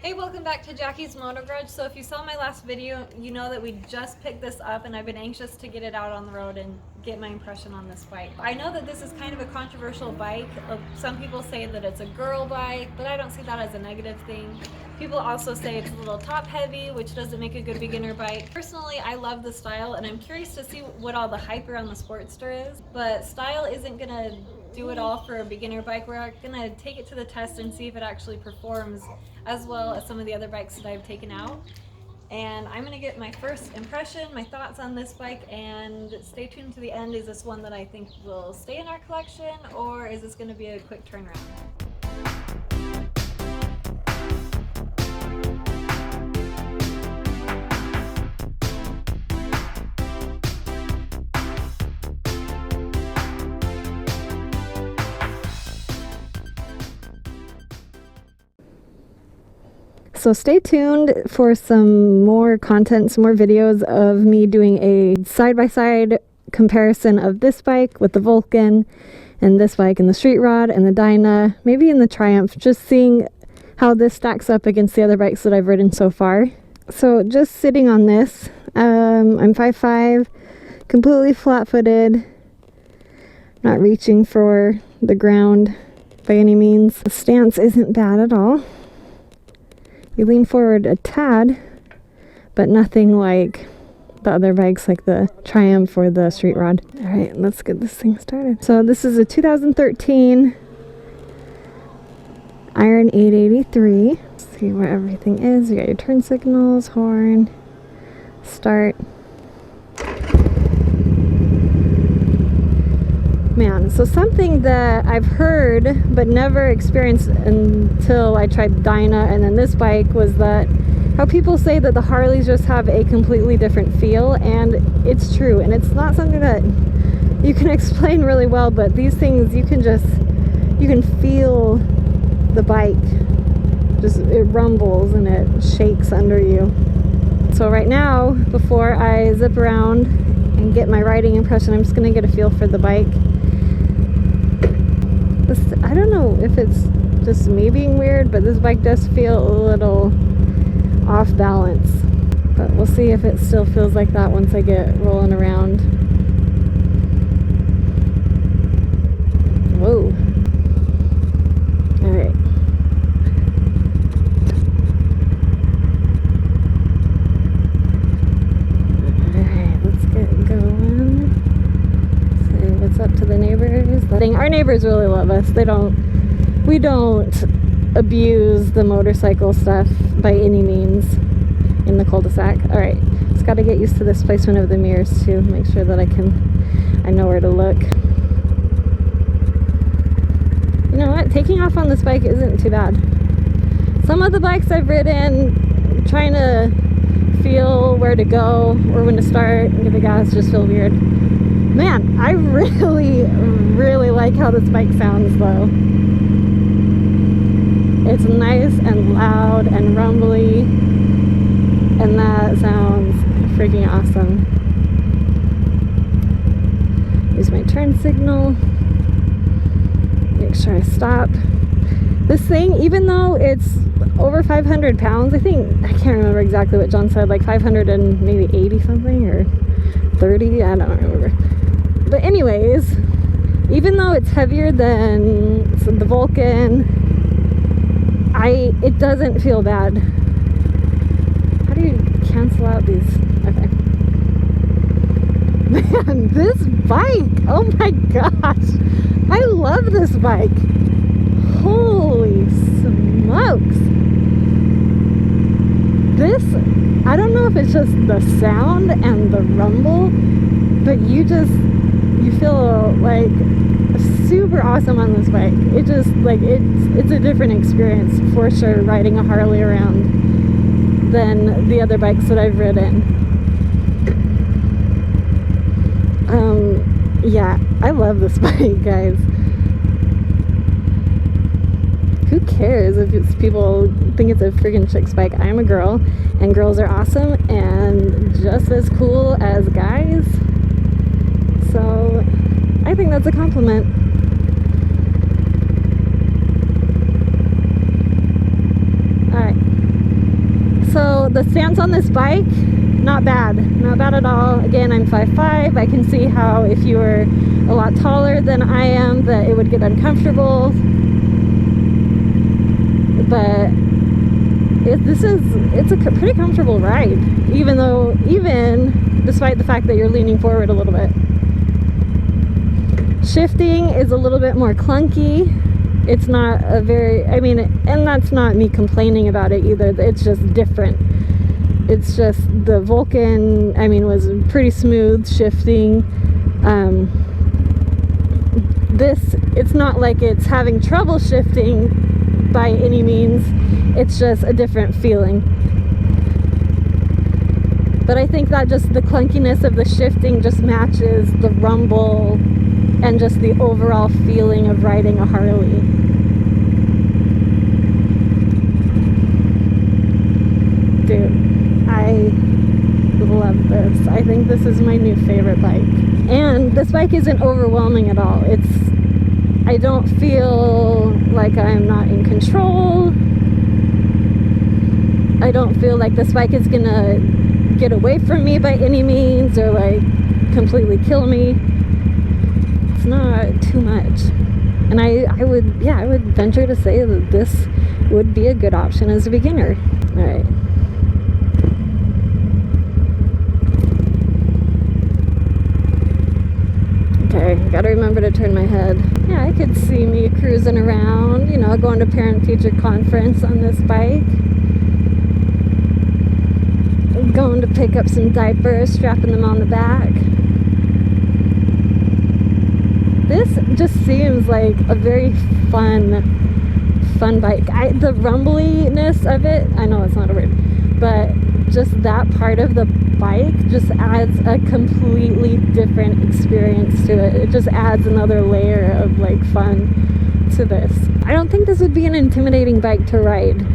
Hey, welcome back to Jackie's Moto Garage. So if you saw my last video, you know that we just picked this up and I've been anxious to get it out on the road and get my impression on this bike. I know that this is kind of a controversial bike. Some people say that it's a girl bike, but I don't see that as a negative thing. People also say it's a little top heavy, which doesn't make a good beginner bike. Personally, I love the style and I'm curious to see what all the hype around the Sportster is, but style isn't gonna do it all for a beginner bike. We're gonna take it to the test and see if it actually performs as well as some of the other bikes that I've taken out. And I'm gonna get my first impression, my thoughts on this bike, and stay tuned to the end. Is this one that I think will stay in our collection, or is this gonna be a quick turnaround? So stay tuned for some more content, some more videos of me doing a side-by-side comparison of this bike with the Vulcan and this bike and the Street Rod and the Dyna, maybe in the Triumph, just seeing how this stacks up against the other bikes that I've ridden so far. So just sitting on this, I'm 5'5", completely flat-footed, not reaching for the ground by any means. The stance isn't bad at all. You lean forward a tad, but nothing like the other bikes like the Triumph or the Street Rod. All right, let's get this thing started. So this is a 2013 Iron 883. Let's see where everything is. You got your turn signals, horn, start. Man, so something that I've heard but never experienced until I tried Dyna and then this bike was that how people say that the Harleys just have a completely different feel, and it's true, and it's not something that you can explain really well, but these things you can feel the bike, just it rumbles and it shakes under you. So right now, before I zip around and get my riding impression, I'm just gonna get a feel for the bike. I don't know if it's just me being weird, but this bike does feel a little off balance. But we'll see if it still feels like that once I get rolling around. Whoa. Alright. Alright, let's get going. See what's up to the neighbors. Our neighbors really love us. We don't abuse the motorcycle stuff by any means in the cul-de-sac. Alright, just gotta get used to this placement of the mirrors too. Make sure that I know where to look. You know what? Taking off on this bike isn't too bad. Some of the bikes I've ridden, trying to feel where to go or when to start and get the gas just feel weird. Man, I really like how this bike sounds though. It's nice and loud and rumbly, and that sounds freaking awesome. Use my turn signal. Make sure I stop. This thing, even though it's over 500 pounds, I can't remember exactly what John said, like 500 and maybe 80 something or 30, I don't remember. But anyways, even though it's heavier than the Vulcan, it doesn't feel bad. How do you cancel out these? Okay. Man, this bike! Oh my gosh! I love this bike! Holy smokes! I don't know if it's just the sound and the rumble, but you feel like super awesome on this bike. It just it's a different experience for sure riding a Harley around than the other bikes that I've ridden. Yeah, I love this bike, guys. Who cares if people think it's a friggin' chick's bike? I'm a girl, and girls are awesome and just as cool as guys. So I think that's a compliment. Alright. the stance on this bike, not bad at all. Again, I'm 5'5". I can see how if you were a lot taller than I am that it would get uncomfortable, but it's a pretty comfortable ride, even despite the fact that you're leaning forward a little bit. Shifting is a little bit more clunky. It's not a very, I mean, and that's not me complaining about it either. It's just different. It's just the Vulcan, I mean, was pretty smooth shifting. It's not like it's having trouble shifting by any means. It's just a different feeling. But I think that just the clunkiness of the shifting just matches the rumble and just the overall feeling of riding a Harley. Dude, I love this. I think this is my new favorite bike. And this bike isn't overwhelming at all. I don't feel like I'm not in control. I don't feel like this bike is gonna get away from me by any means or like completely kill me. It's not too much. And I would venture to say that this would be a good option as a beginner. All right. Okay, gotta remember to turn my head. Yeah, I could see me cruising around, you know, going to parent-teacher conference on this bike. Going to pick up some diapers, strapping them on the back. This just seems like a very fun bike. The rumbliness of it, I know it's not a word, but just that part of the bike just adds a completely different experience to it. It just adds another layer of like fun to this. I don't think this would be an intimidating bike to ride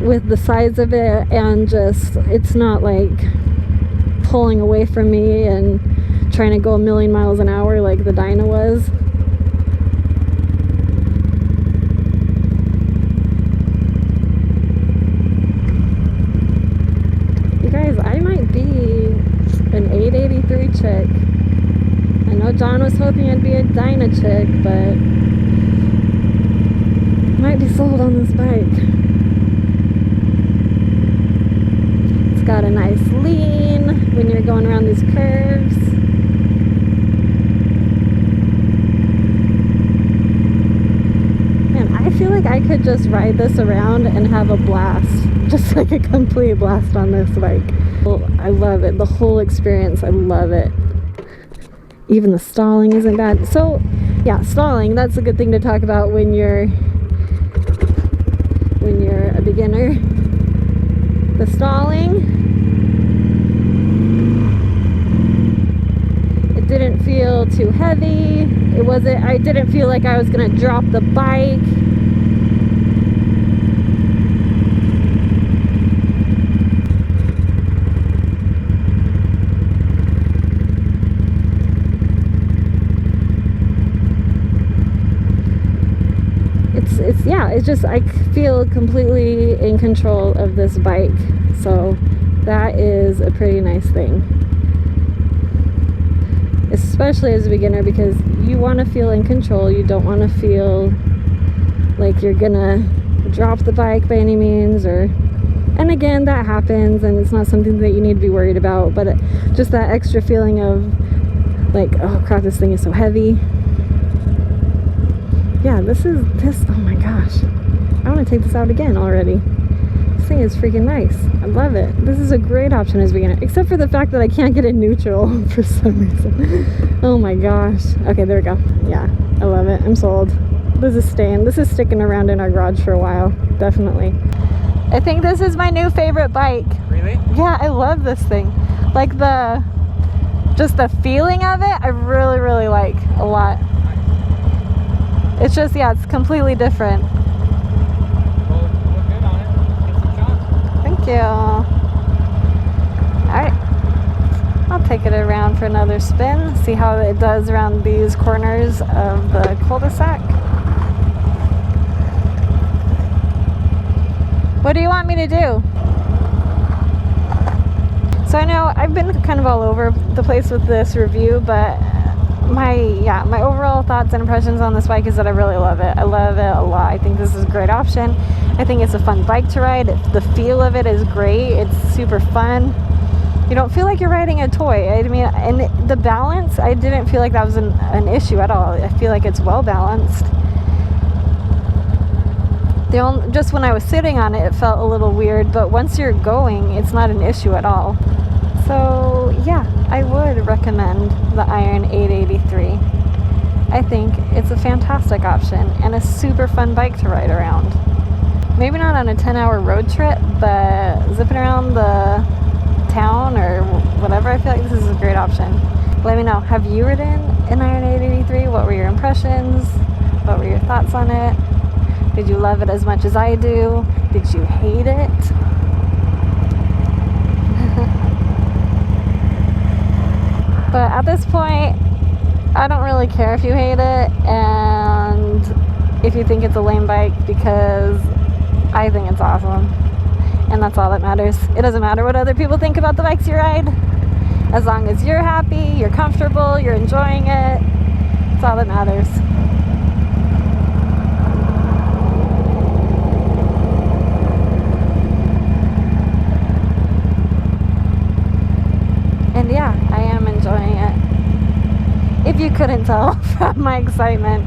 with the size of it, and just it's not like pulling away from me and trying to go a million miles an hour like the Dyna was. You guys, I might be an 883 chick. I know John was hoping I'd be a Dyna chick, but I might be sold on this bike. It's got a nice lean when you're going around these curves. Man, I feel like I could just ride this around and have a blast. Just like a complete blast on this bike. I love it. The whole experience, I love it. Even the stalling isn't bad. So, yeah, stalling, that's a good thing to talk about when you're a beginner. The stalling, it didn't feel too heavy. I didn't feel like I was gonna drop the bike. It's just, I feel completely in control of this bike, so that is a pretty nice thing, especially as a beginner, because you want to feel in control. You don't want to feel like you're gonna drop the bike by any means, and again, that happens and it's not something that you need to be worried about, but just that extra feeling of like, oh crap, this thing is so heavy. Yeah, this, oh my gosh. I want to take this out again already. This thing is freaking nice. I love it. This is a great option as a beginner, except for the fact that I can't get it neutral for some reason. Oh my gosh. Okay, there we go. Yeah, I love it. I'm sold. This is sticking around in our garage for a while. Definitely. I think this is my new favorite bike. Really? Yeah, I love this thing. Like just the feeling of it, I really, really like a lot. It's just, yeah, it's completely different. Well, you look good on it. Get some shots. Thank you. Alright. I'll take it around for another spin. See how it does around these corners of the cul-de-sac. What do you want me to do? So I know I've been kind of all over the place with this review, but my overall thoughts and impressions on this bike is that I really love it. I love it a lot. I think this is a great option. I think it's a fun bike to ride. The feel of it is great. It's super fun. You don't feel like you're riding a toy. I mean, and the balance, I didn't feel like that was an issue at all. I feel like it's well balanced. Just when I was sitting on it, it felt a little weird, but once you're going, it's not an issue at all. So yeah, I would recommend the Iron 883. I think it's a fantastic option and a super fun bike to ride around. Maybe not on a 10-hour road trip, but zipping around the town or whatever, I feel like this is a great option. Let me know, have you ridden an Iron 883? What were your impressions? What were your thoughts on it? Did you love it as much as I do? Did you hate it? But at this point, I don't really care if you hate it and if you think it's a lame bike, because I think it's awesome. And that's all that matters. It doesn't matter what other people think about the bikes you ride. As long as you're happy, you're comfortable, you're enjoying it, it's all that matters. And yeah, I am enjoying it. If you couldn't tell from my excitement.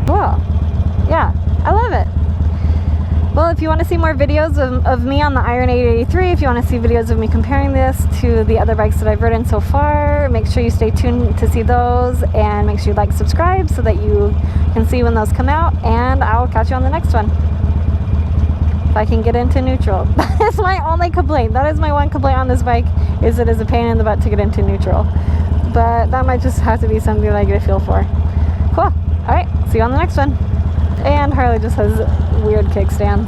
Well, yeah, I love it. Well, if you want to see more videos of me on the Iron 883, if you want to see videos of me comparing this to the other bikes that I've ridden so far, make sure you stay tuned to see those, and make sure you like, subscribe so that you can see when those come out, and I'll catch you on the next one. If I can get into neutral. That is my only complaint. That is my one complaint on this bike, is it is a pain in the butt to get into neutral. But that might just have to be something that I get a feel for. Cool. Alright, see you on the next one. And Harley just has weird kickstands.